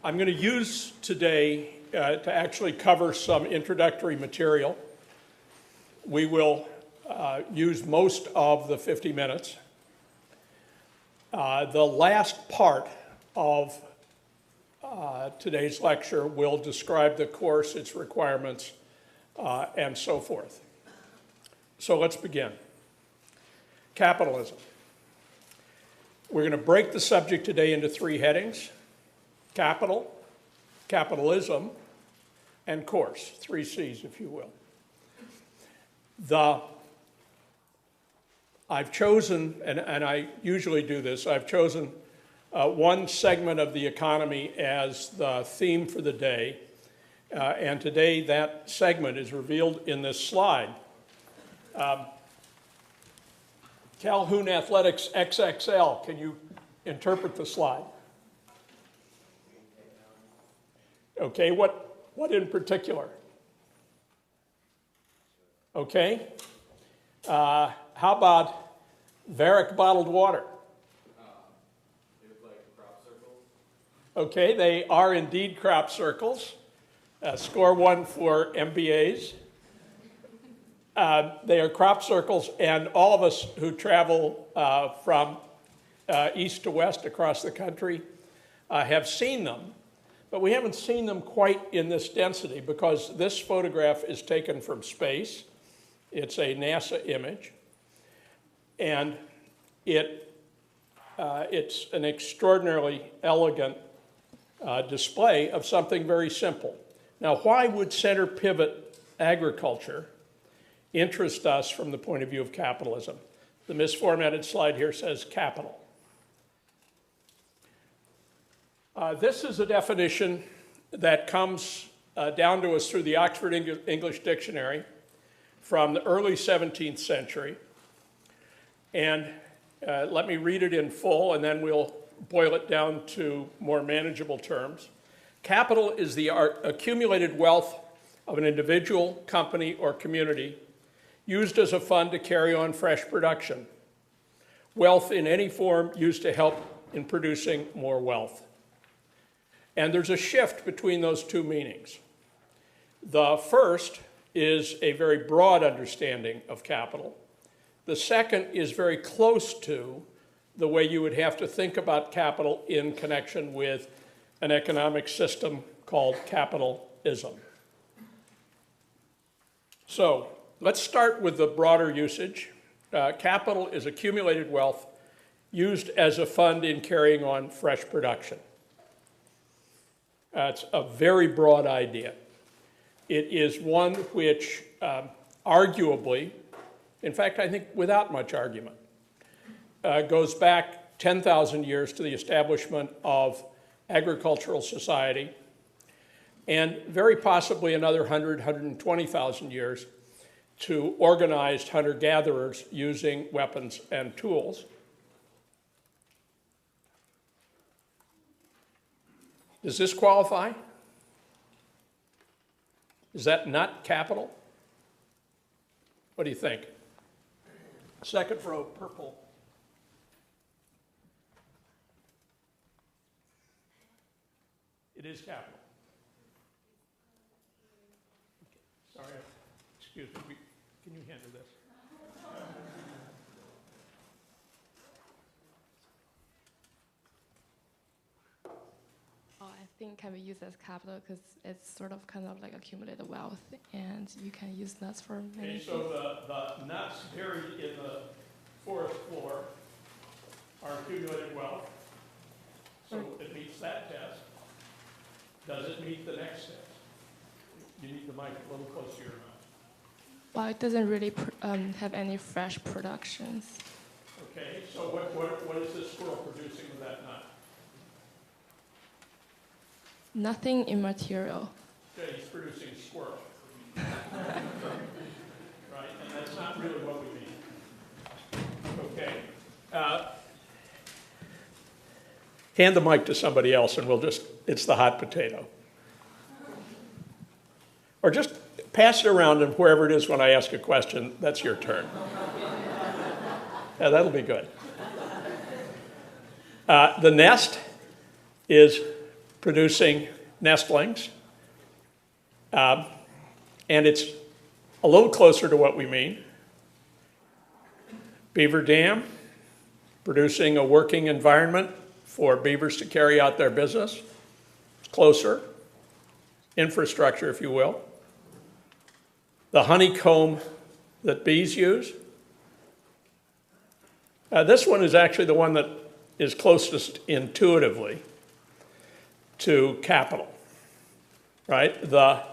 I'm going to use today to actually cover some introductory material. We will use most of the 50 minutes. The last part of today's lecture will describe the course, its requirements, and so forth. So let's begin. Capitalism. We're going to break the subject today into three headings: capital, capitalism, and course, three C's, if you will. I've chosen, and I usually do this, I've chosen one segment of the economy as the theme for the day, and today that segment is revealed in this slide. Calhoun Athletics XXL, can you interpret the slide? Okay, what in particular? Okay. How about Varick bottled water? They look like crop circles. Okay, they are indeed crop circles. Score one for MBAs. They are crop circles, and all of us who travel from east to west across the country have seen them, but we haven't seen them quite in this density because this photograph is taken from space. It's a NASA image, and it's an extraordinarily elegant display of something very simple. Now, why would center pivot agriculture interest us from the point of view of capitalism? The misformatted slide here says capital. This is a definition that comes down to us through the Oxford English Dictionary from the early 17th century. And let me read it in full, and then we'll boil it down to more manageable terms. Capital is the accumulated wealth of an individual, company, or community used as a fund to carry on fresh production. Wealth in any form used to help in producing more wealth. And there's a shift between those two meanings. The first is a very broad understanding of capital. The second is very close to the way you would have to think about capital in connection with an economic system called capitalism. So let's start with the broader usage. Capital is accumulated wealth used as a fund in carrying on fresh production. It's a very broad idea. It is one which arguably, in fact, I think without much argument, goes back 10,000 years to the establishment of agricultural society, and very possibly another 120,000 years to organized hunter-gatherers using weapons and tools. Does this qualify? Is that not capital? What do you think? Second row, purple. It is capital. Okay. Sorry, excuse me. Can you handle this? I think can be used as capital because it's sort of kind of like accumulated wealth, and you can use nuts for many things. So the nuts buried in the forest floor are accumulated wealth. So it meets that test. Does it meet the next test? You need the mic a little closer to your mouth. Well, it doesn't really have any fresh productions. Okay, so what is this squirrel producing with that nut? Nothing immaterial. Okay, he's producing squirrel. Right, and that's not really what we mean. Okay. Hand the mic to somebody else and it's the hot potato. Or just pass it around, and wherever it is when I ask a question, that's your turn. Yeah, that'll be good. The nest is producing nestlings. And it's a little closer to what we mean. Beaver dam, producing a working environment for beavers to carry out their business. It's closer. Infrastructure, if you will. The honeycomb that bees use. This one is actually the one that is closest intuitively to capital, right? The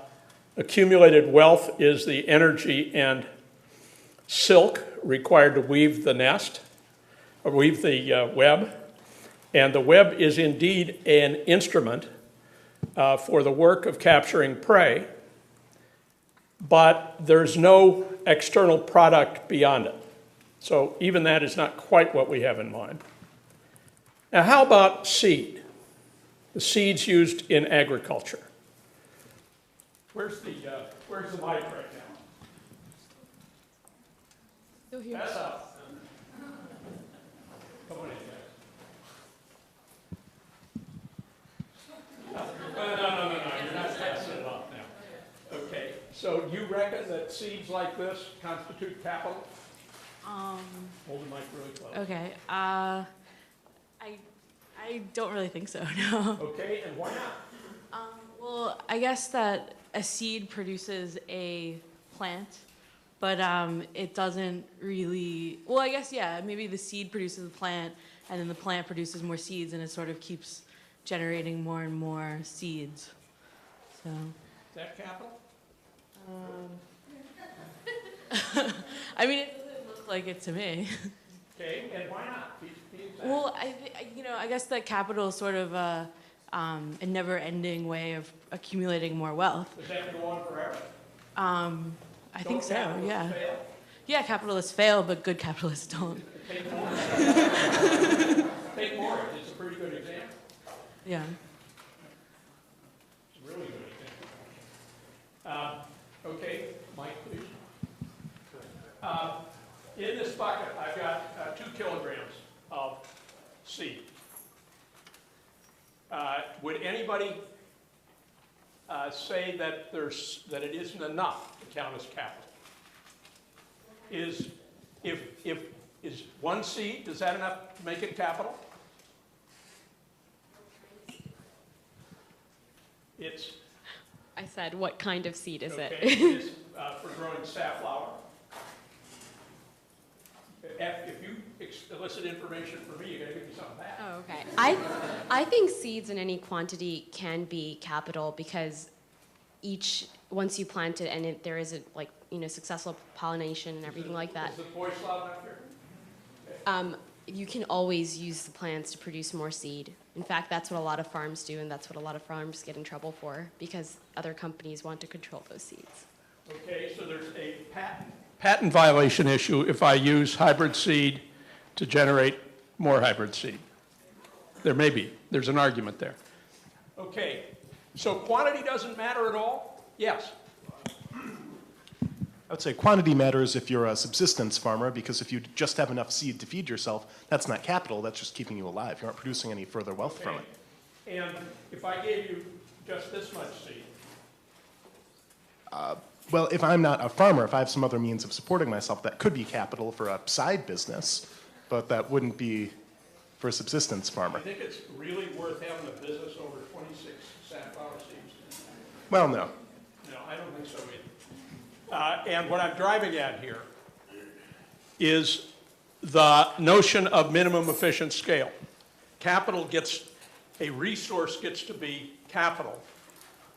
accumulated wealth is the energy and silk required to weave the nest, or weave the web. And the web is indeed an instrument for the work of capturing prey, but there's no external product beyond it. So even that is not quite what we have in mind. Now, how about seed? The seeds used in agriculture. Where's the mic right now? Still here. That's up. Come on in, guys. No, you're not passing it off now. Okay, so you reckon that seeds like this constitute capital? Hold the mic really close. Okay. I don't really think so. No. Okay, and why not? Well, I guess that a seed produces a plant, but it doesn't really. Well, I guess yeah. Maybe the seed produces a plant, and then the plant produces more seeds, and it sort of keeps generating more and more seeds. So. Is that capital? I mean, it doesn't look like it to me. Okay, and why not? Be exact. Well, I guess that capital is sort of a never-ending way of accumulating more wealth. Does that go on forever? I think so. Capitalists Yeah. fail? Yeah, capitalists fail, but good capitalists don't. Take more. Take more. It's a pretty good example. Yeah. It's a really good example. Okay, Mike, please. In this bucket, I've got 2 kilograms of seed. Would anybody say that it isn't enough to count as capital? Is 1 seed, is that enough to make it capital? It's I said, what kind of seed is okay. it? It is for growing safflower. If you elicit information from me, you gotta give me something back. Oh, okay. I think seeds in any quantity can be capital because once you plant it and there is a successful pollination and everything like that, Is the voice loud enough here? you can always use the plants to produce more seed. In fact, that's what a lot of farms do, and that's what a lot of farms get in trouble for because other companies want to control those seeds. Okay, so there's a patent violation issue if I use hybrid seed to generate more hybrid seed. There may be. There's an argument there. Okay, so quantity doesn't matter at all? Yes. I would say quantity matters if you're a subsistence farmer, because if you just have enough seed to feed yourself, that's not capital, that's just keeping you alive. You aren't producing any further wealth from it. And if I gave you just this much seed? Well, if I'm not a farmer, if I have some other means of supporting myself, that could be capital for a side business, but that wouldn't be for a subsistence farmer. I think it's really worth having a business over 26 safflower seeds. Well, no. No, I don't think so either. And what I'm driving at here is the notion of minimum efficient scale. A resource gets to be capital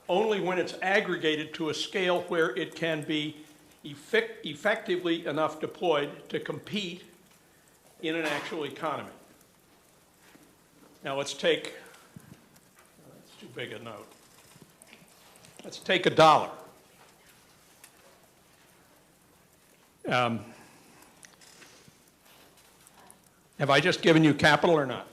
only when it's aggregated to a scale where it can be effectively enough deployed to compete in an actual economy. Now let's take, that's too big a note. Let's take $1. Have I just given you capital or not?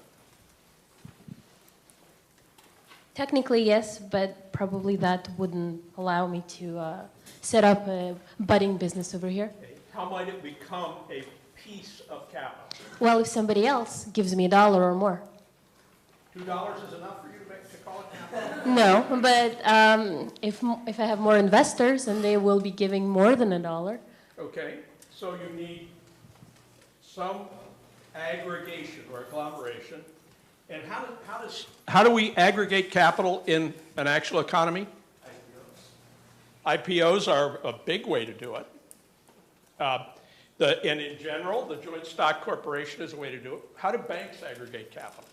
Technically, yes, but probably that wouldn't allow me to set up a budding business over here. Okay. How might it become a piece of capital? Well, if somebody else gives me $1 or more. $2 is enough for you to call it capital? No, but if I have more investors and they will be giving more than $1, Okay, so you need some aggregation or agglomeration. And how do we aggregate capital in an actual economy? IPOs are a big way to do it. And in general, the joint stock corporation is a way to do it. How do banks aggregate capital?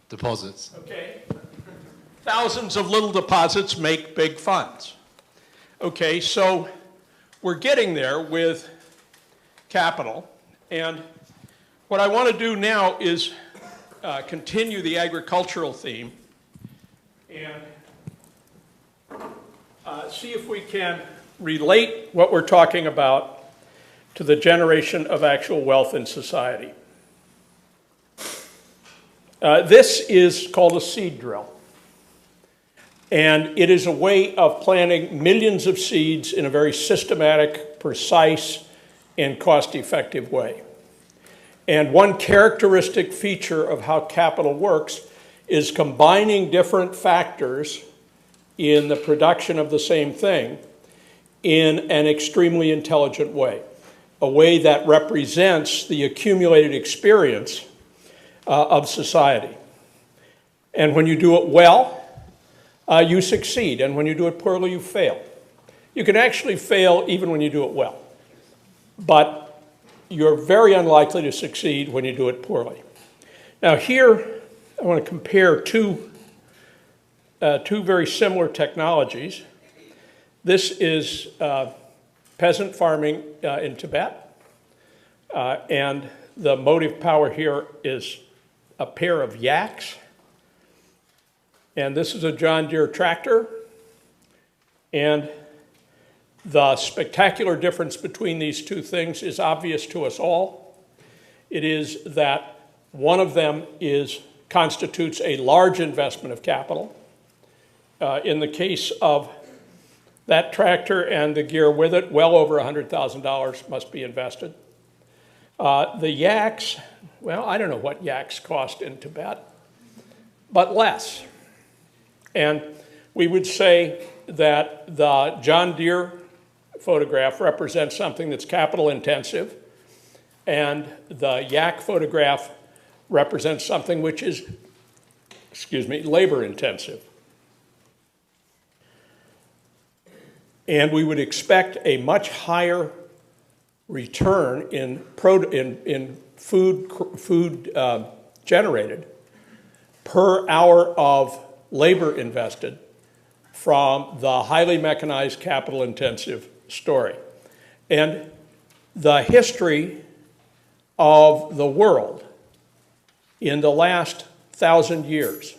Deposits. Okay. Thousands of little deposits make big funds. Okay, so we're getting there with capital. And what I want to do now is continue the agricultural theme and see if we can relate what we're talking about to the generation of actual wealth in society. This is called a seed drill. And it is a way of planting millions of seeds in a very systematic, precise, and cost-effective way. And one characteristic feature of how capital works is combining different factors in the production of the same thing in an extremely intelligent way, a way that represents the accumulated experience of society. And when you do it well, you succeed, and when you do it poorly, you fail. You can actually fail even when you do it well, but you're very unlikely to succeed when you do it poorly. Now here, I want to compare two very similar technologies. This is peasant farming in Tibet, and the motive power here is a pair of yaks. And this is a John Deere tractor. And the spectacular difference between these two things is obvious to us all. It is that one of them constitutes a large investment of capital. In the case of that tractor and the gear with it, well over $100,000 must be invested. The yaks, well, I don't know what yaks cost in Tibet, but less. And we would say that the John Deere photograph represents something that's capital intensive, and the yak photograph represents something which is, labor intensive. And we would expect a much higher return in food generated per hour of labor invested from the highly mechanized, capital-intensive story. And the history of the world in the last 1,000 years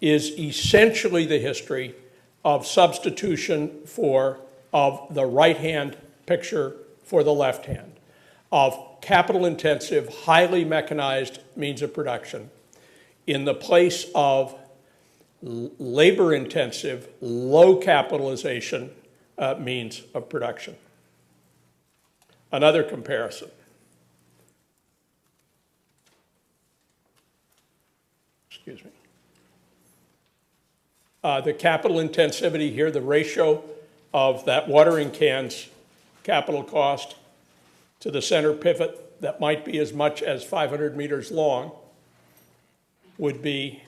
is essentially the history of substitution of the right-hand picture for the left hand, of capital-intensive, highly mechanized means of production in the place of labor-intensive, low capitalization means of production. Another comparison. Excuse me. The capital intensivity here, the ratio of that watering can's capital cost to the center pivot that might be as much as 500 meters long would be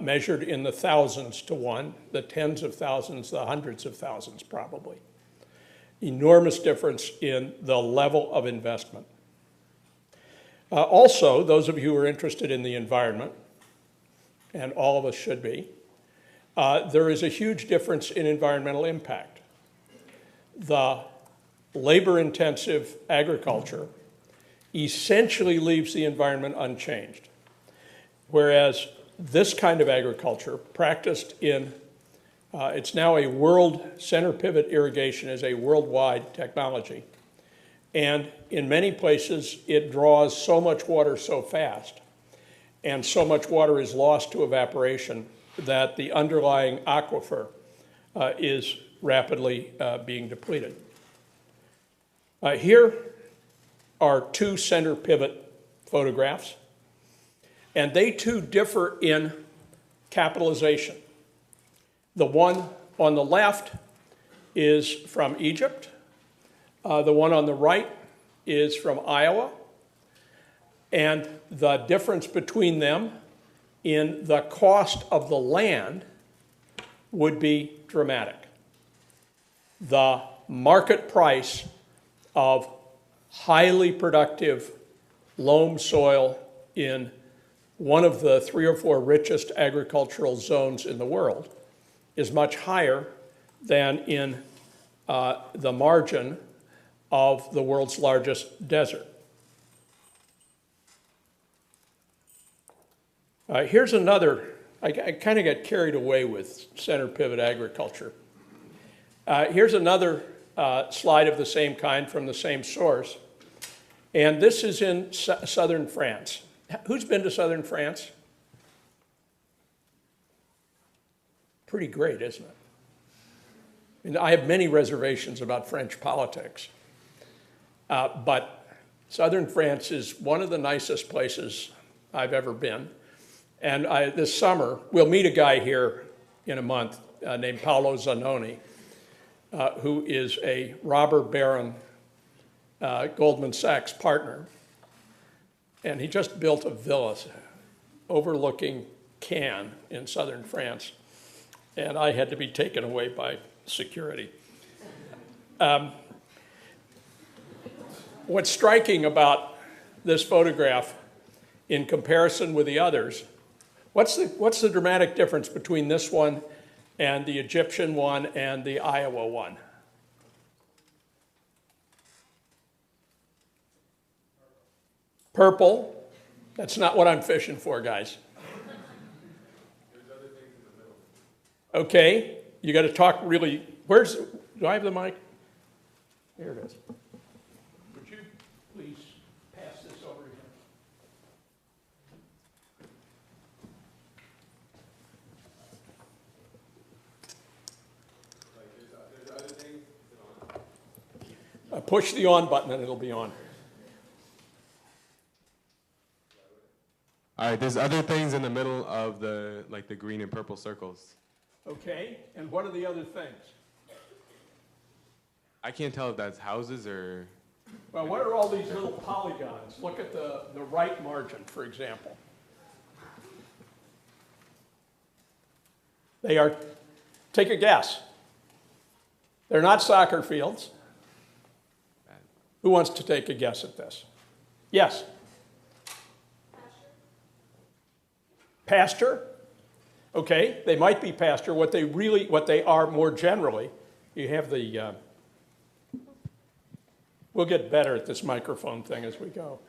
measured in the thousands to one, the tens of thousands, the hundreds of thousands probably. Enormous difference in the level of investment. Also, those of you who are interested in the environment, and all of us should be, there is a huge difference in environmental impact. The labor-intensive agriculture essentially leaves the environment unchanged, whereas this kind of agriculture practiced in, it's now a world, center pivot irrigation is a worldwide technology. And in many places, it draws so much water so fast, and so much water is lost to evaporation that the underlying aquifer is rapidly being depleted. Here are two center pivot photographs, and they too differ in capitalization. The one on the left is from Egypt. The one on the right is from Iowa. And the difference between them in the cost of the land would be dramatic. The market price of highly productive loam soil in one of the 3 or 4 richest agricultural zones in the world is much higher than in the margin of the world's largest desert. Here's another, I kind of got carried away with center pivot agriculture. Here's another slide of the same kind from the same source. And this is in southern France. Who's been to southern France? Pretty great, isn't it? And I have many reservations about French politics. But southern France is one of the nicest places I've ever been. And this summer, we'll meet a guy here in a month named Paolo Zanoni, who is a robber baron Goldman Sachs partner. And he just built a villa overlooking Cannes in southern France. And I had to be taken away by security. What's striking about this photograph in comparison with the others, what's the dramatic difference between this one and the Egyptian one and the Iowa one? Purple. That's not what I'm fishing for, guys. Okay, you got to talk really. Do I have the mic? Here it is. Would you please pass this over here? Push the on button and it'll be on. All right, there's other things in the middle of the green and purple circles. Okay, and what are the other things? I can't tell if that's houses or... Well, what are all these little polygons? Look at the right margin, for example. They are, take a guess. They're not soccer fields. Who wants to take a guess at this? Yes? Pasture? Okay, they might be pasture. What they are more generally, you have the, we'll get better at this microphone thing as we go.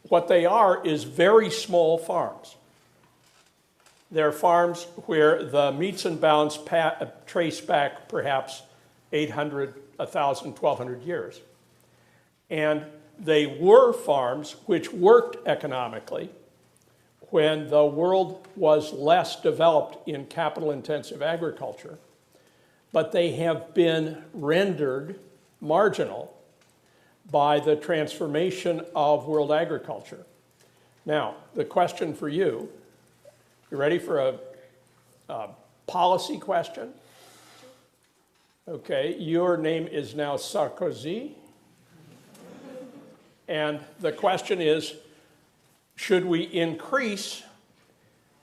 What they are is very small farms. They're farms where the metes and bounds trace back perhaps 800, 1,000, 1,200 years. And they were farms which worked economically when the world was less developed in capital-intensive agriculture, but they have been rendered marginal by the transformation of world agriculture. Now, the question for you ready for a policy question? Okay, your name is now Sarkozy. And the question is, should we increase,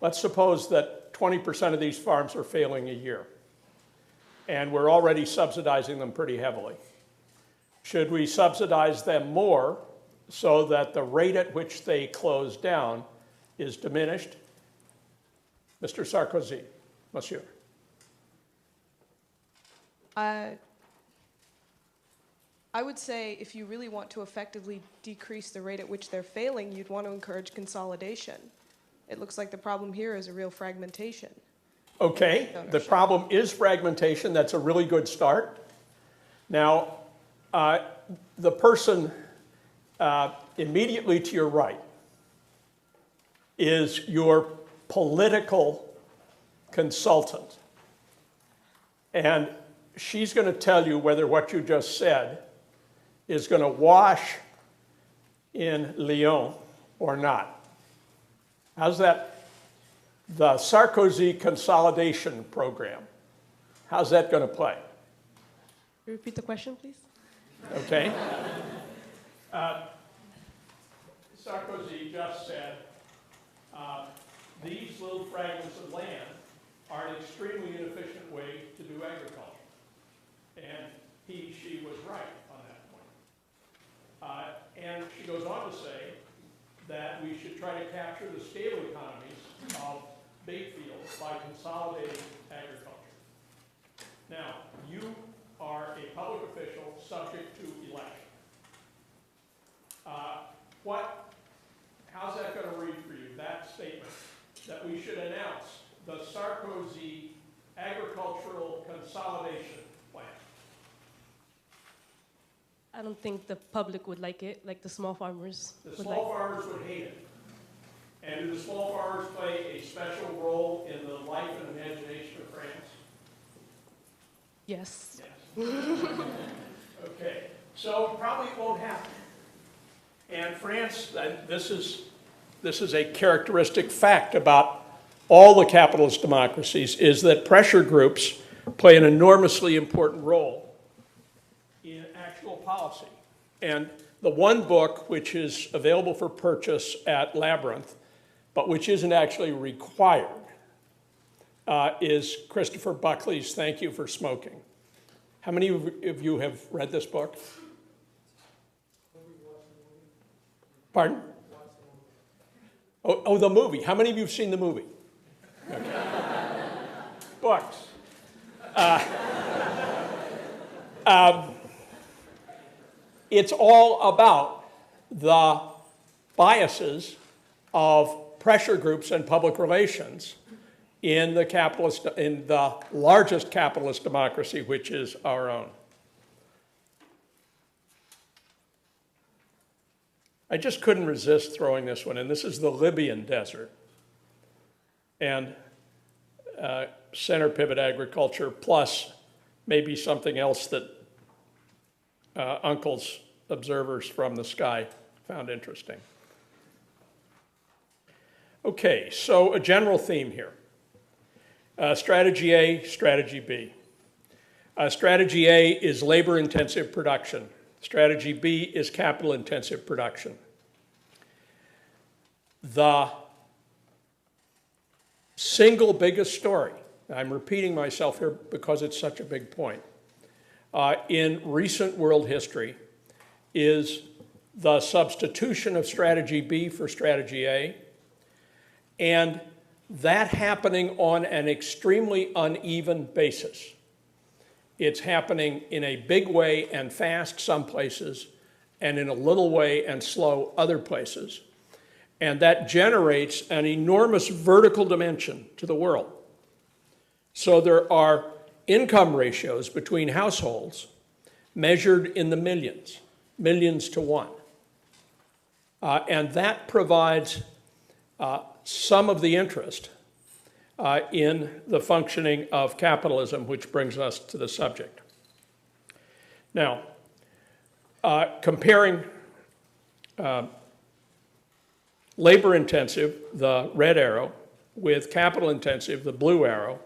let's suppose that 20% of these farms are failing a year, and we're already subsidizing them pretty heavily. Should we subsidize them more so that the rate at which they close down is diminished? Mr. Sarkozy, monsieur. I would say if you really want to effectively decrease the rate at which they're failing, you'd want to encourage consolidation. It looks like the problem here is a real fragmentation. Okay, the problem is fragmentation. That's a really good start. Now, the person immediately to your right is your political consultant. And she's going to tell you whether what you just said is going to wash in Lyon or not? How's that? The Sarkozy consolidation program, how's that going to play? Repeat the question, please. Okay. Sarkozy just said, these little fragments of land are an extremely inefficient way to do agriculture. And she was right on that point. And she goes on to say that we should try to capture the scale economies of big fields by consolidating agriculture. Now, you are a public official subject to election. How's that going to read for you, that statement, that we should announce the Sarkozy agricultural consolidation plan? I don't think the public would like it, like the small farmers The would small like. farmers would hate it. And do the small farmers play a special role in the life and imagination of France? Yes. Yes. Okay, so probably it won't happen. And France, this is a characteristic fact about all the capitalist democracies, is that pressure groups play an enormously important role in actual policy. And the one book which is available for purchase at Labyrinth, but which isn't actually required, is Christopher Buckley's Thank You for Smoking. How many of you have read this book? Pardon? Oh, the movie. How many of you have seen the movie? Okay. Books. It's all about the biases of pressure groups and public relations in the largest capitalist democracy, which is our own. I just couldn't resist throwing this one in. This is the Libyan desert. And center pivot agriculture plus maybe something else that uncle's observers from the sky found interesting. Okay, so a general theme here. Strategy A, strategy B. Strategy A is labor-intensive production. Strategy B is capital-intensive production. The single biggest story, I'm repeating myself here because it's such a big point, in recent world history is the substitution of strategy B for strategy A, and that happening on an extremely uneven basis. It's happening in a big way and fast some places, and in a little way and slow other places. And that generates an enormous vertical dimension to the world. So there are income ratios between households measured in the millions, millions to one. And that provides some of the interest in the functioning of capitalism, which brings us to the subject. Now, comparing labor-intensive, the red arrow, with capital-intensive, the blue arrow,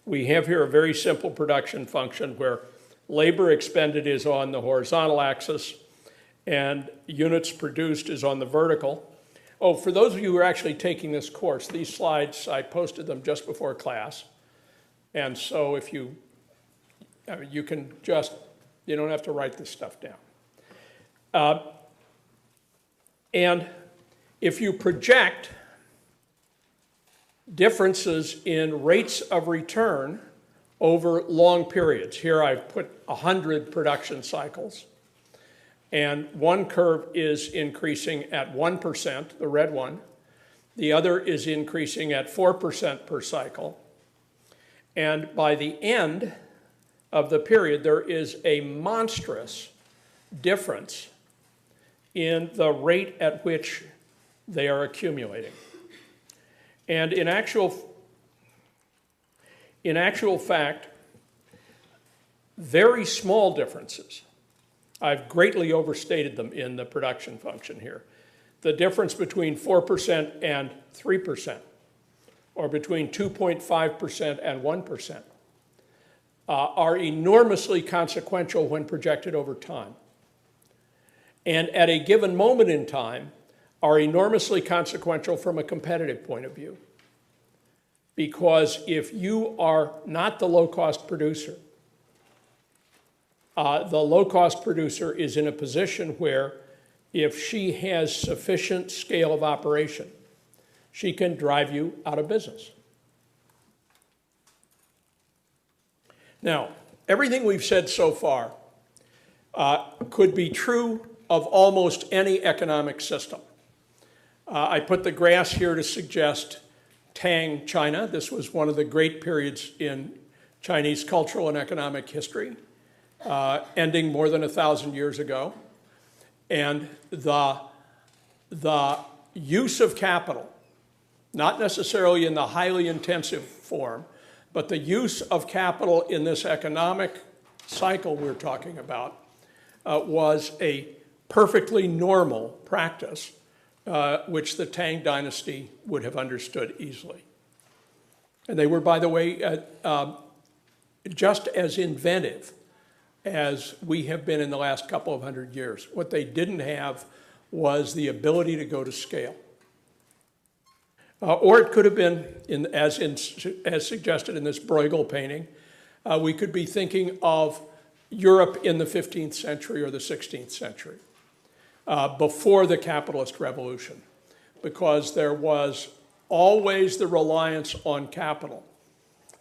we have here a very simple production function where labor expended is on the horizontal axis and units produced is on the vertical. Oh, for those of you who are actually taking this course, these slides, I posted them just before class. And so if you can just, you don't have to write this stuff down. And if you project differences in rates of return over long periods, here I've put 100 production cycles, and one curve is increasing at 1%, the red one. The other is increasing at 4% per cycle. And by the end of the period, there is a monstrous difference in the rate at which they are accumulating. And in actual fact, very small differences I've greatly overstated them in the production function here. The difference between 4% and 3%, or between 2.5% and 1%, are enormously consequential when projected over time. And at a given moment in time, are enormously consequential from a competitive point of view. Because if you are not the low-cost producer, the low-cost producer is in a position where if she has sufficient scale of operation, she can drive you out of business. Now, everything we've said so far could be true of almost any economic system. I put the graphs here to suggest Tang China. This was one of the great periods in Chinese cultural and economic history, ending more than 1,000 years ago. And the use of capital, not necessarily in the highly intensive form, but the use of capital in this economic cycle we're talking about was a perfectly normal practice, which the Tang dynasty would have understood easily. And they were, by the way, just as inventive as we have been in the last couple of hundred years. What they didn't have was the ability to go to scale. Or it could have been, as suggested in this Bruegel painting, we could be thinking of Europe in the 15th century or the 16th century, before the capitalist revolution, because there was always the reliance on capital.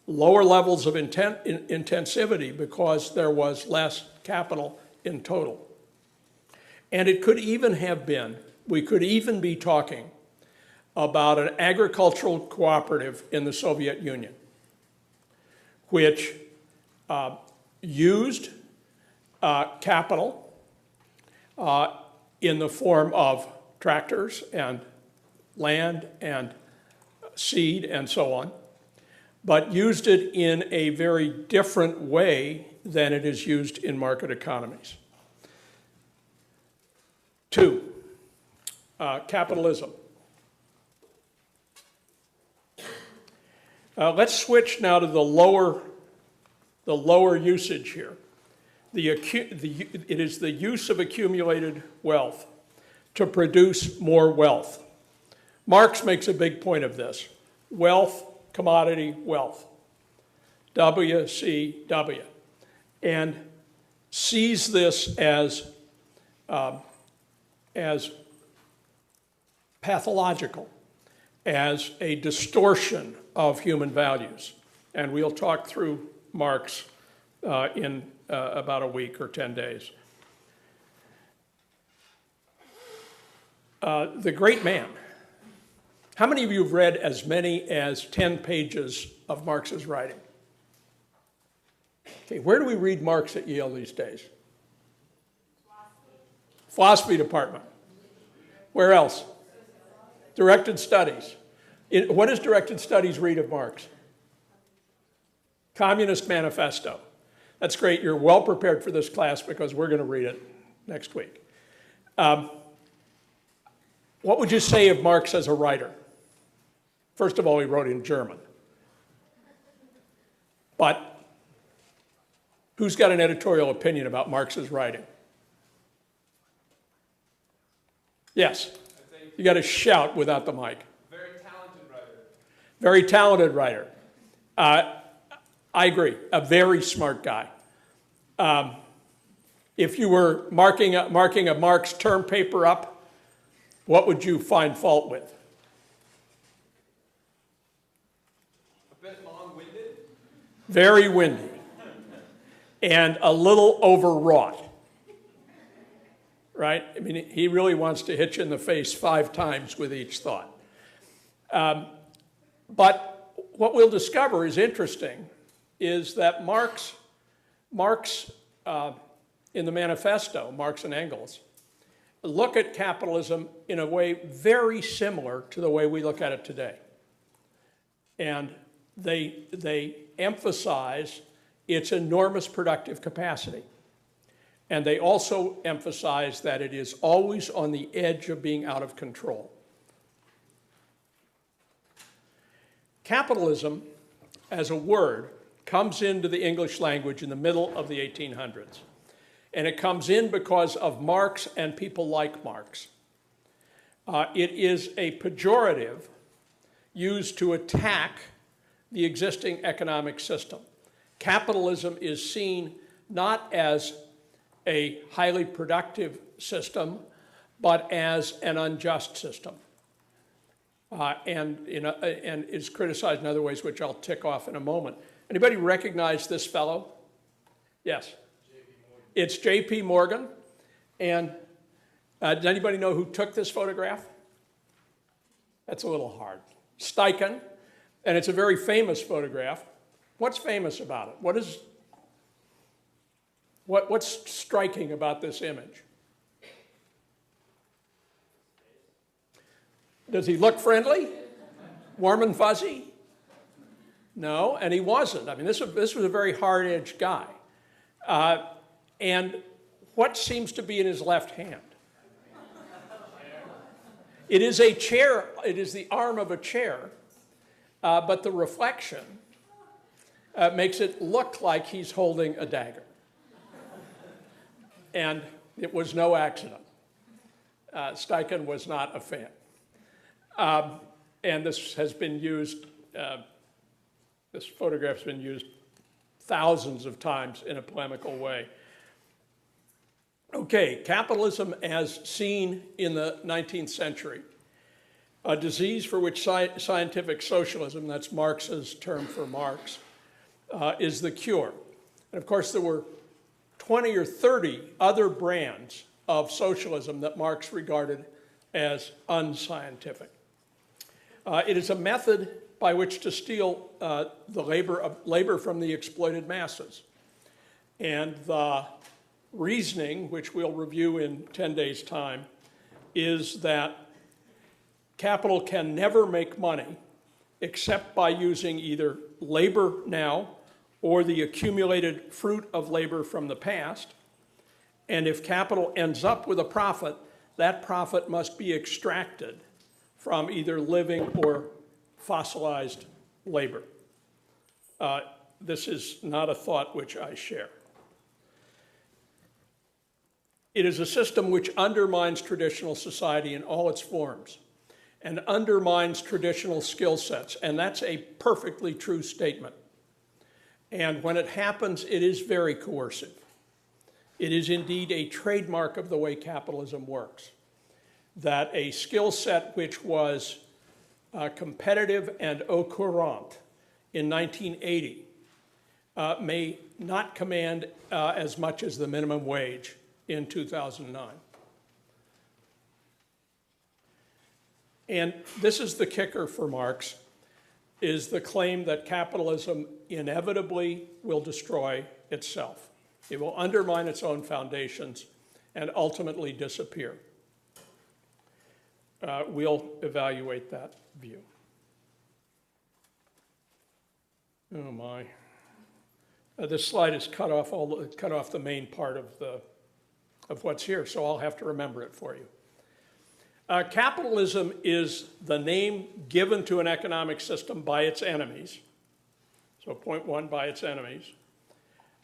Lower levels of intensivity because there was less capital in total. And it could even have been, we could even be talking about an agricultural cooperative in the Soviet Union, which used capital in the form of tractors and land and seed and so on, but used it in a very different way than it is used in market economies. 2, capitalism. Let's switch now to the lower usage here. It is the use of accumulated wealth to produce more wealth. Marx makes a big point of this. Wealth, commodity, wealth. WCW. And sees this as pathological, as a distortion of human values. And we'll talk through Marx in about a week or 10 days. The great man. How many of you have read as many as 10 pages of Marx's writing? Okay, where do we read Marx at Yale these days? Philosophy department. Where else? Directed studies. What does directed studies read of Marx? Communist Manifesto. That's great. You're well prepared for this class because we're going to read it next week. What would you say of Marx as a writer? First of all, he wrote in German. But who's got an editorial opinion about Marx's writing? Yes. You got to shout without the mic. Very talented writer. Very talented writer. I agree. A very smart guy. If you were marking a Marx term paper up, what would you find fault with? A bit long-winded. Very windy. And a little overwrought. Right? I mean, he really wants to hit you in the face 5 times with each thought. But what we'll discover is interesting is that Marx in the manifesto, Marx and Engels, look at capitalism in a way very similar to the way we look at it today. And they emphasize its enormous productive capacity. And they also emphasize that it is always on the edge of being out of control. Capitalism, as a word, comes into the English language in the middle of the 1800s. And it comes in because of Marx and people like Marx. It is a pejorative used to attack the existing economic system. Capitalism is seen not as a highly productive system, but as an unjust system. And is criticized in other ways, which I'll tick off in a moment. Anybody recognize this fellow? Yes. It's J.P. Morgan. And does anybody know who took this photograph? That's a little hard. Steichen. And it's a very famous photograph. What's famous about it? What's striking about this image? Does he look friendly? Warm and fuzzy? No, and he wasn't. I mean, this was a very hard-edged guy. And what seems to be in his left hand? It is a chair. It is the arm of a chair, but the reflection makes it look like he's holding a dagger. And it was no accident. Steichen was not a fan. And this has been used, this photograph's been used thousands of times in a polemical way. Okay, capitalism as seen in the 19th century, a disease for which scientific socialism, that's Marx's term for Marx, is the cure. And of course, there were 20 or 30 other brands of socialism that Marx regarded as unscientific. It is a method by which to steal the labor from the exploited masses. And the reasoning, which we'll review in 10 days' time, is that capital can never make money except by using either labor now or the accumulated fruit of labor from the past. And if capital ends up with a profit, that profit must be extracted from either living or fossilized labor. This is not a thought which I share. It is a system which undermines traditional society in all its forms and undermines traditional skill sets, and that's a perfectly true statement. And when it happens, it is very coercive. It is indeed a trademark of the way capitalism works, that a skill set which was competitive and au courant in 1980 may not command as much as the minimum wage in 2009. And this is the kicker for Marx, is the claim that capitalism inevitably will destroy itself. It will undermine its own foundations and ultimately disappear. We'll evaluate that view. Oh my. This slide is cut off the main part of what's here, so I'll have to remember it for you. Capitalism is the name given to an economic system by its enemies. So point one, by its enemies.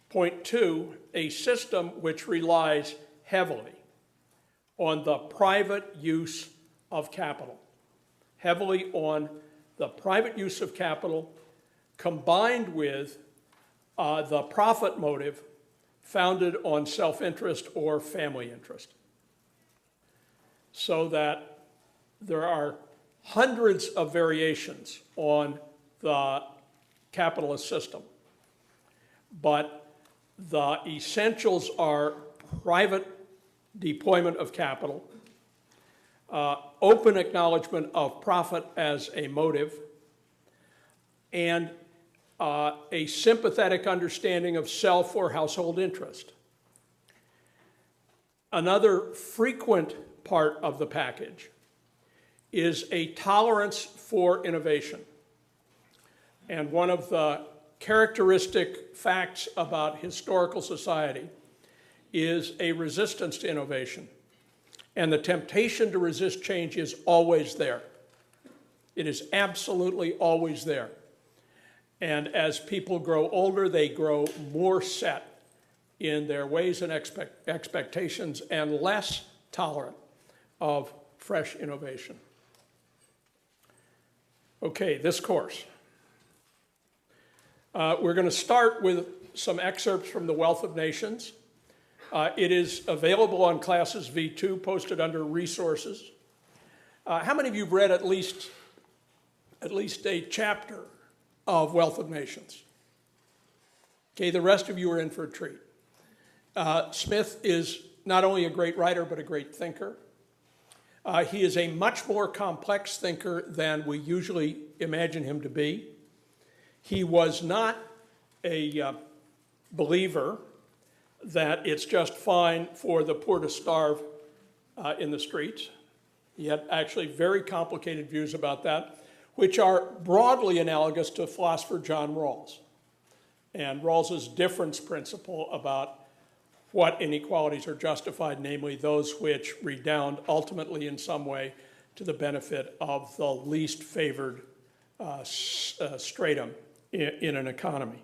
Point two, a system which relies heavily on the private use of capital. Heavily on the private use of capital combined with the profit motive founded on self-interest or family interest. So that there are hundreds of variations on the capitalist system. But the essentials are private deployment of capital, open acknowledgement of profit as a motive, and a sympathetic understanding of self or household interest. Another frequent part of the package is a tolerance for innovation. And one of the characteristic facts about historical society is a resistance to innovation. And the temptation to resist change is always there. It is absolutely always there. And as people grow older, they grow more set in their ways and expectations and less tolerant of fresh innovation. Okay, this course. We're going to start with some excerpts from The Wealth of Nations. It is available on Classes V2, posted under Resources. How many of you have read at least a chapter of Wealth of Nations? Okay, the rest of you are in for a treat. Smith is not only a great writer, but a great thinker. He is a much more complex thinker than we usually imagine him to be. He was not a believer that it's just fine for the poor to starve in the streets. He had actually very complicated views about that, which are broadly analogous to philosopher John Rawls and Rawls's difference principle about what inequalities are justified, namely those which redound ultimately in some way to the benefit of the least favored stratum in an economy.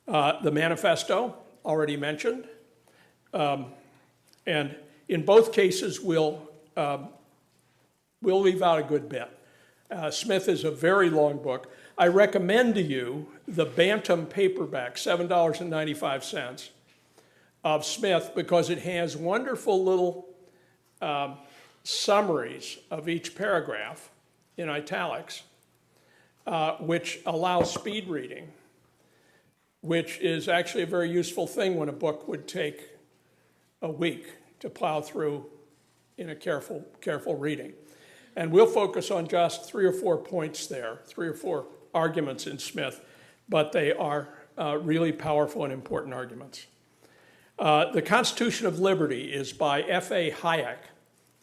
The manifesto, already mentioned, and in both cases we'll leave out a good bit. Smith is a very long book. I recommend to you the Bantam paperback, $7.95, of Smith, because it has wonderful little summaries of each paragraph in italics, which allows speed reading, which is actually a very useful thing when a book would take a week to plow through in a careful reading. And we'll focus on just 3 or 4 points there, 3 or 4 arguments in Smith, but they are really powerful and important arguments. The Constitution of Liberty is by F.A. Hayek,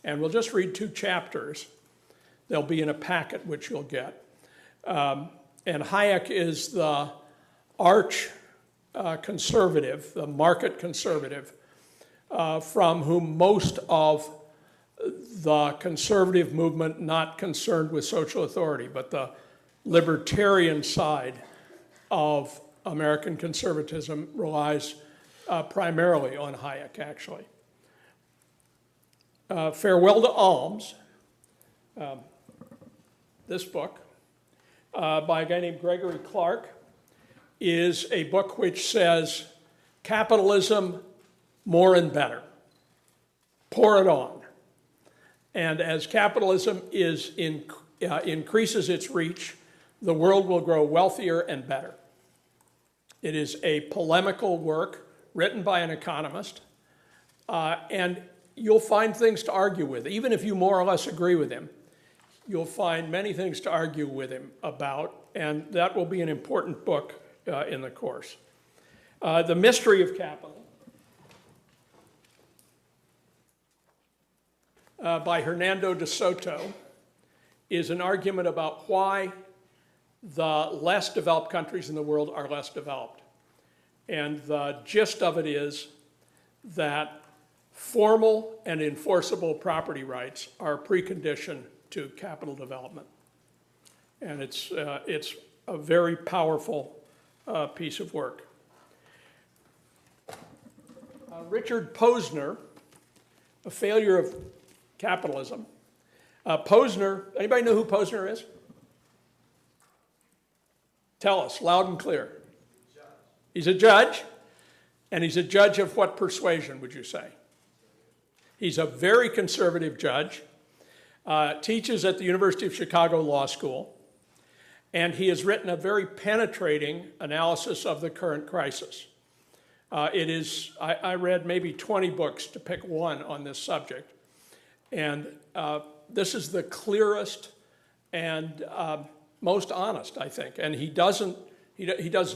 and we'll just read 2 chapters. They'll be in a packet which you'll get. And Hayek is the arch conservative, the market conservative, from whom most of the conservative movement, not concerned with social authority, but the libertarian side of American conservatism relies primarily on Hayek, actually. Farewell to Alms, this book, by a guy named Gregory Clark, is a book which says, capitalism, more and better. Pour it on. And as capitalism increases its reach, the world will grow wealthier and better. It is a polemical work written by an economist, and you'll find things to argue with. Even if you more or less agree with him, you'll find many things to argue with him about, and that will be an important book in the course. The Mystery of Capital, by Hernando de Soto, is an argument about why the less developed countries in the world are less developed. And the gist of it is that formal and enforceable property rights are a precondition to capital development. And it's a very powerful piece of work. Richard Posner, A Failure of Capitalism. Posner, anybody know who Posner is? Tell us, loud and clear. He's a judge, and he's a judge of what persuasion, would you say? He's a very conservative judge, teaches at the University of Chicago Law School, and he has written a very penetrating analysis of the current crisis. I read maybe 20 books to pick one on this subject, and this is the clearest and most honest, I think, and he does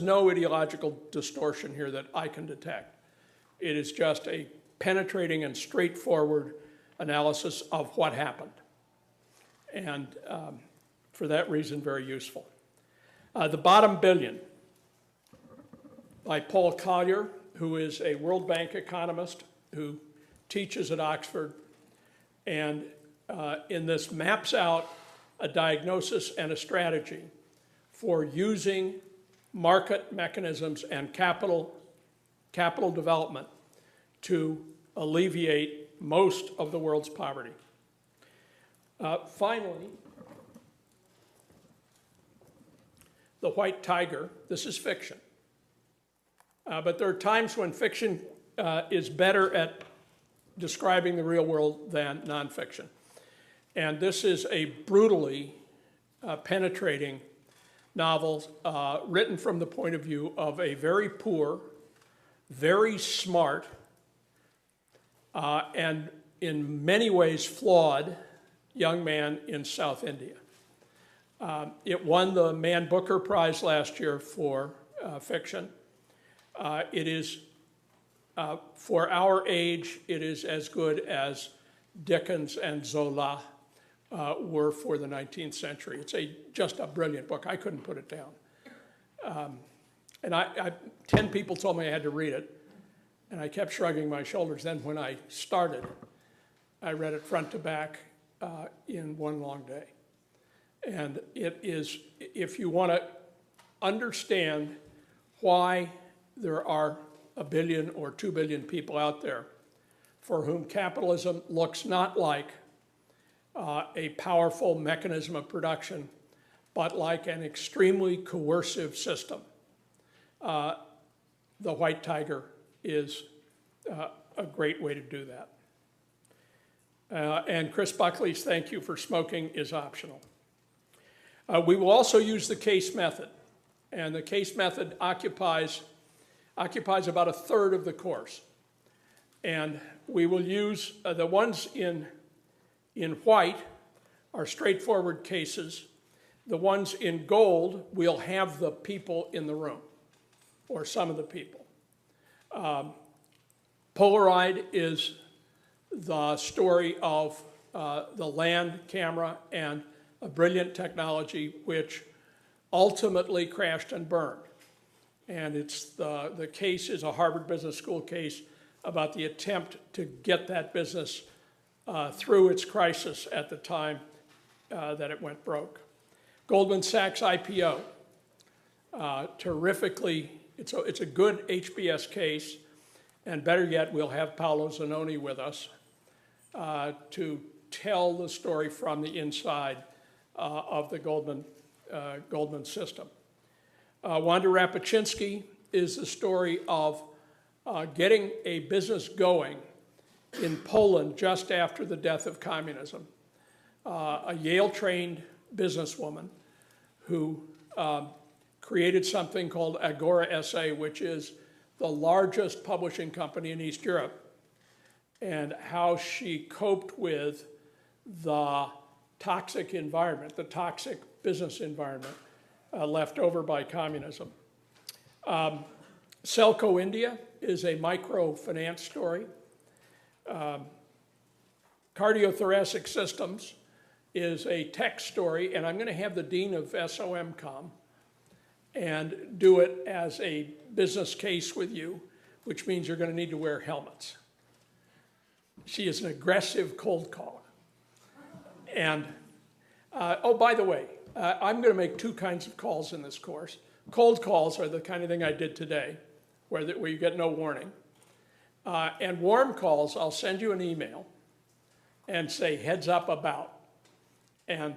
no ideological distortion here that I can detect. It is just a penetrating and straightforward analysis of what happened, and for that reason, very useful. The Bottom Billion by Paul Collier, who is a World Bank economist who teaches at Oxford, and in this maps out a diagnosis and a strategy for using market mechanisms and capital development to alleviate most of the world's poverty. Finally, The White Tiger. This is fiction. But there are times when fiction is better at describing the real world than nonfiction. And this is a brutally penetrating novel written from the point of view of a very poor, very smart, and in many ways flawed young man in South India. It won the Man Booker Prize last year for fiction. It is, for our age, it is as good as Dickens and Zola were for the 19th century. It's just a brilliant book. I couldn't put it down. And 10 people told me I had to read it, and I kept shrugging my shoulders. Then when I started, I read it front to back in one long day. And it is, if you want to understand why there are 1 billion or 2 billion people out there for whom capitalism looks not like a powerful mechanism of production, but like an extremely coercive system, The White Tiger is a great way to do that. And Chris Buckley's thank you for smoking is optional. We will also use the case method, and the case method occupies about a third of the course. And we will use the ones in white are straightforward cases. The ones in gold, we'll have the people in the room, or some of the people. Polaroid is the story of the land camera and a brilliant technology which ultimately crashed and burned. And it's the case is a Harvard Business School case about the attempt to get that business through its crisis at the time that it went broke. Goldman Sachs IPO, terrifically, it's a good HBS case, and better yet, we'll have Paolo Zanoni with us to tell the story from the inside of the Goldman system. Wanda Rapaczynski is the story of getting a business going in Poland just after the death of communism. A Yale-trained businesswoman who created something called Agora SA, which is the largest publishing company in East Europe, and how she coped with the toxic environment, the toxic business environment left over by communism. Selco India is a microfinance story. Cardiothoracic Systems is a tech story, and I'm going to have the dean of SOM come and do it as a business case with you, which means you're going to need to wear helmets. She is an aggressive cold caller. And, oh, by the way, I'm going to make 2 kinds of calls in this course. Cold calls are the kind of thing I did today, where you get no warning. And warm calls, I'll send you an email and say, heads up about. And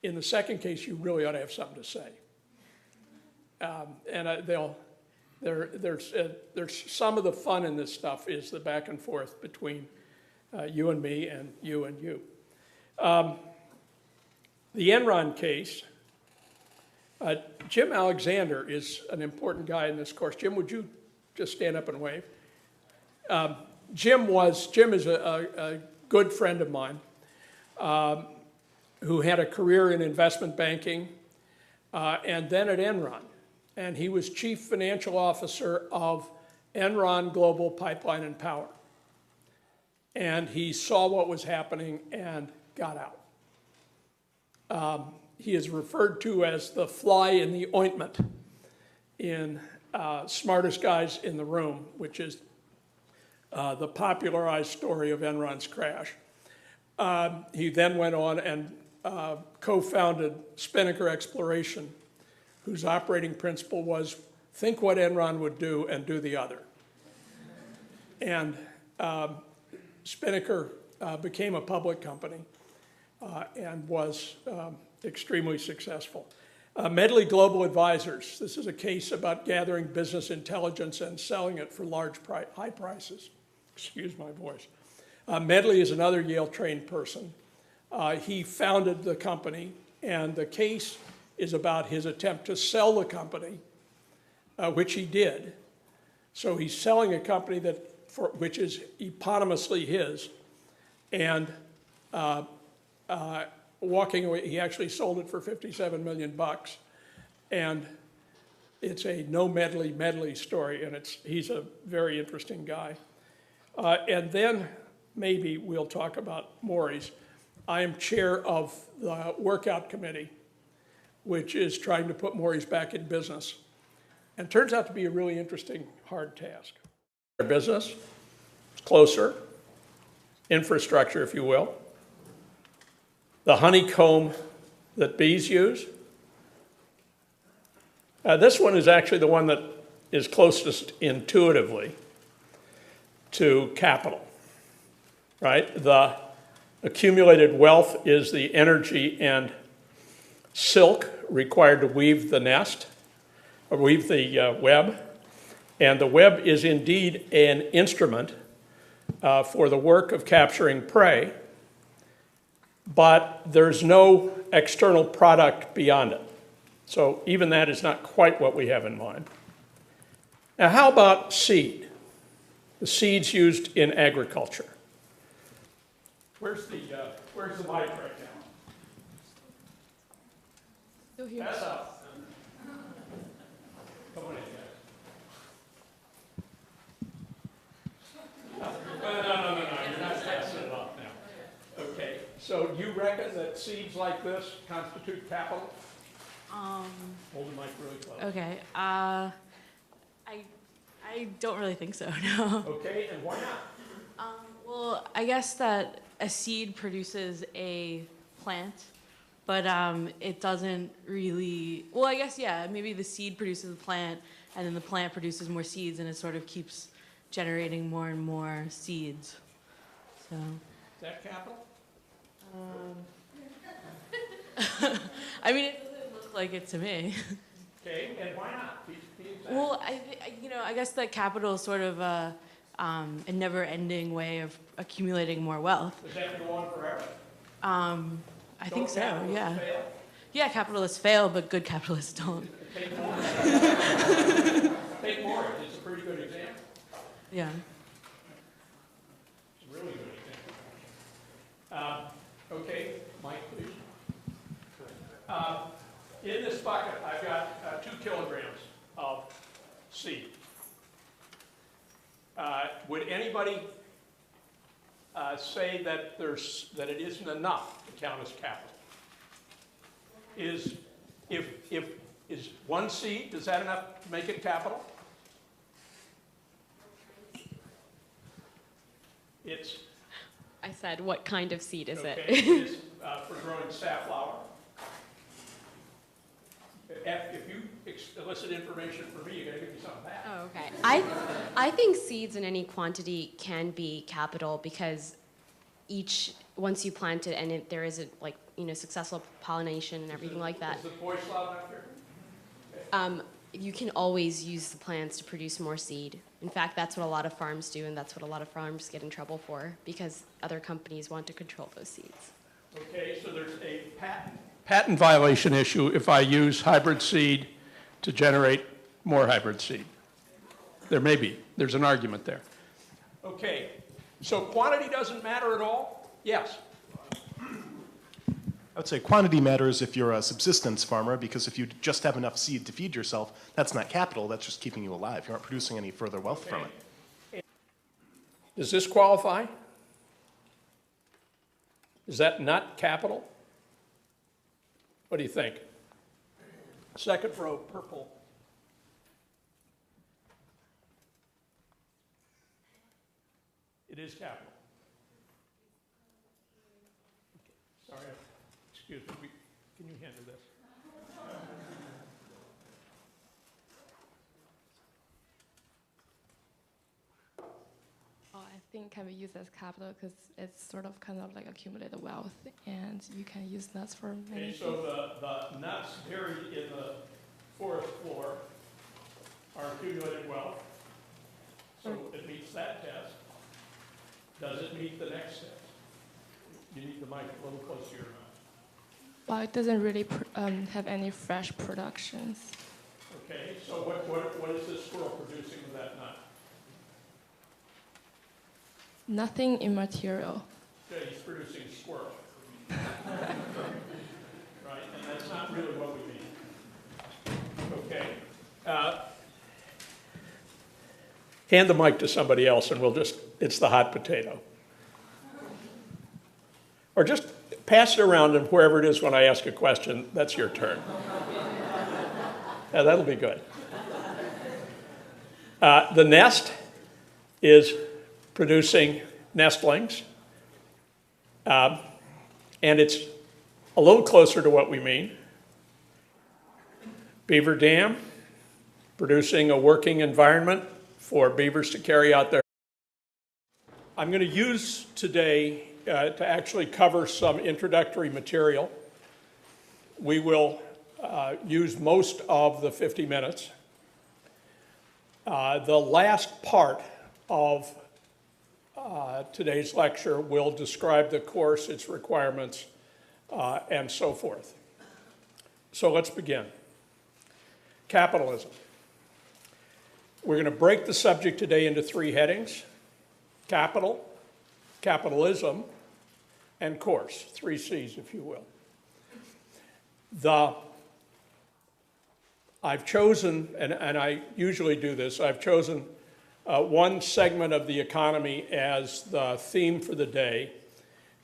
in the second case, you really ought to have something to say. There's some of the fun in this stuff is the back and forth between you and me and you and you. The Enron case, Jim Alexander is an important guy in this course. Jim, would you just stand up and wave? Jim is a good friend of mine who had a career in investment banking and then at Enron. And he was chief financial officer of Enron Global Pipeline and Power. And he saw what was happening and got out. He is referred to as the fly in the ointment in Smartest Guys in the Room, which is the popularized story of Enron's crash. He then went on and co-founded Spinnaker Exploration, whose operating principle was think what Enron would do and do the other. And Spinnaker became a public company and was extremely successful. Medley Global Advisors. This is a case about gathering business intelligence and selling it for high prices. Excuse my voice. Medley is another Yale-trained person. He founded the company, and the case is about his attempt to sell the company, which he did. So he's selling a company which is eponymously his, and walking away. He actually sold it for $57 million, and it's a no medley story, and he's a very interesting guy. And then maybe we'll talk about Maury's. I am chair of the workout committee, which is trying to put Maury's back in business. And it turns out to be a really interesting, hard task. Business, closer, infrastructure, if you will. The honeycomb that bees use. This one is actually the one that is closest intuitively to capital, right? The accumulated wealth is the energy and silk required to weave the nest, or weave the web. And the web is indeed an instrument for the work of capturing prey, but there's no external product beyond it. So even that is not quite what we have in mind. Now, how about seed? The seeds used in agriculture. Where's the mic right now? Still here. Pass out. Come on in, guys. No, you're not passing it off now. Okay, so you reckon that seeds like this constitute capital? Hold the mic really close. Okay. I don't really think so, no. Okay, and why not? Well, I guess that a seed produces a plant, but it doesn't really, well, I guess, yeah, maybe the seed produces a plant, and then the plant produces more seeds, and it sort of keeps generating more and more seeds. So. Is that capital? I mean, it doesn't look like it to me. Okay, and why not? Be exact. Well, I guess that capital is sort of a never-ending way of accumulating more wealth. Does that go on forever? I think so, capitalists yeah. fail? Yeah, capitalists fail, but good capitalists don't. Take more. Take more. It's a pretty good example. Yeah. It's a really good example. Okay, Mike, please. In this bucket, I've got 2 kilograms of seed. Would anybody say that it isn't enough to count as capital? Is 1 seed, is that enough to make it capital? It's. I said, what kind of seed is Okay, it? it is for growing safflower. If you elicit information from me, you got to give me some back. Oh, okay. I think seeds in any quantity can be capital because once you plant it and there is successful pollination and everything like that. Is the voice loud enough here? You can always use the plants to produce more seed. In fact, that's what a lot of farms do, and that's what a lot of farms get in trouble for because other companies want to control those seeds. Okay, so there's a patent violation issue if I use hybrid seed to generate more hybrid seed. There may be. There's an argument there. Okay, so quantity doesn't matter at all? Yes. I would say quantity matters if you're a subsistence farmer, because if you just have enough seed to feed yourself, that's not capital, that's just keeping you alive. You aren't producing any further wealth from it. Does this qualify? Is that not capital? What do you think? Second row, purple. It is capital. Okay. Sorry, excuse me. Can you handle this? Oh, I think can be used as capital because it's sort of kind of like accumulated wealth, and you can use nuts for many Okay, things. so the nuts buried in the forest floor are accumulated wealth. So it meets that test. Does it meet the next test? You need the mic a little closer to your mouth. Well, it doesn't really have any fresh productions. Okay, so what is this squirrel producing with that nut? Nothing immaterial. Okay, he's producing squirrel. Right, and that's not really what we mean. Okay. Hand the mic to somebody else and it's the hot potato. Or just pass it around and wherever it is when I ask a question, that's your turn. Yeah, that'll be good. The nest is producing nestlings, and it's a little closer to what we mean. Beaver dam, producing a working environment for beavers to carry out their. I'm going to use today to actually cover some introductory material. We will use most of the 50 minutes. The last part of today's lecture will describe the course, its requirements, and so forth. So let's begin. Capitalism. We're going to break the subject today into three headings: capital, capitalism, and course, 3 C's, if you will. I've chosen, and I usually do this, I've chosen one segment of the economy as the theme for the day,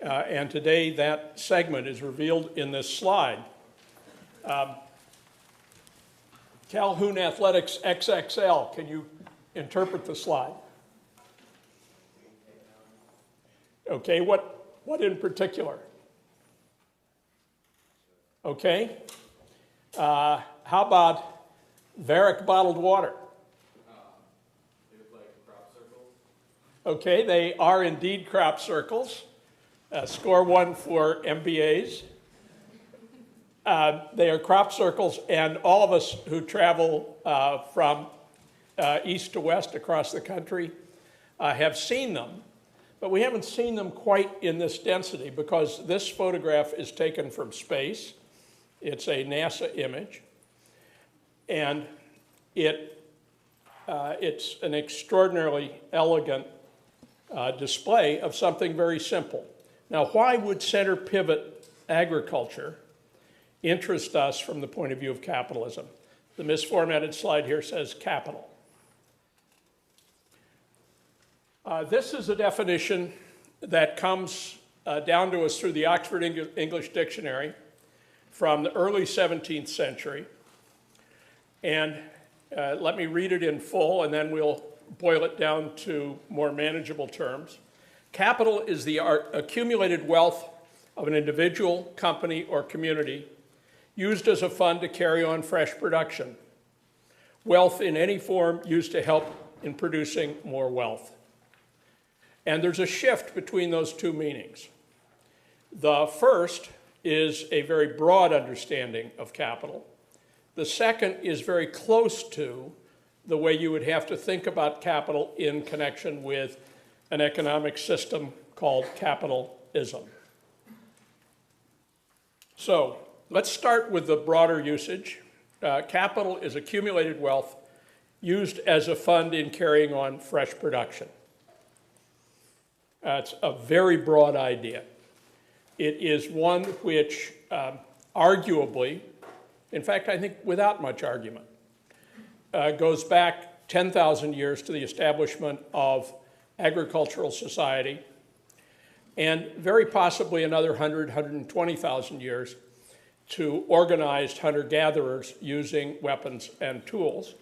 and today that segment is revealed in this slide. Calhoun Athletics XXL, can you interpret the slide? Okay, what in particular? Okay. How about Varick bottled water? They look like crop circles. Okay, they are indeed crop circles. Score 1 for MBAs. They are crop circles, and all of us who travel from east to west across the country have seen them, but we haven't seen them quite in this density because this photograph is taken from space. It's a NASA image, and it's an extraordinarily elegant display of something very simple. Now, why would center pivot agriculture interest us from the point of view of capitalism? The misformatted slide here says capital. This is a definition that comes down to us through the Oxford English Dictionary from the early 17th century. And let me read it in full, and then we'll boil it down to more manageable terms. Capital is the accumulated wealth of an individual, company, or community used as a fund to carry on fresh production. Wealth in any form used to help in producing more wealth. And there's a shift between those two meanings. The first is a very broad understanding of capital. The second is very close to the way you would have to think about capital in connection with an economic system called capitalism. So let's start with the broader usage. Capital is accumulated wealth used as a fund in carrying on fresh production. It's a very broad idea. It is one which arguably, in fact, I think without much argument, goes back 10,000 years to the establishment of agricultural society, and very possibly another 120,000 years to organized hunter-gatherers using weapons and tools.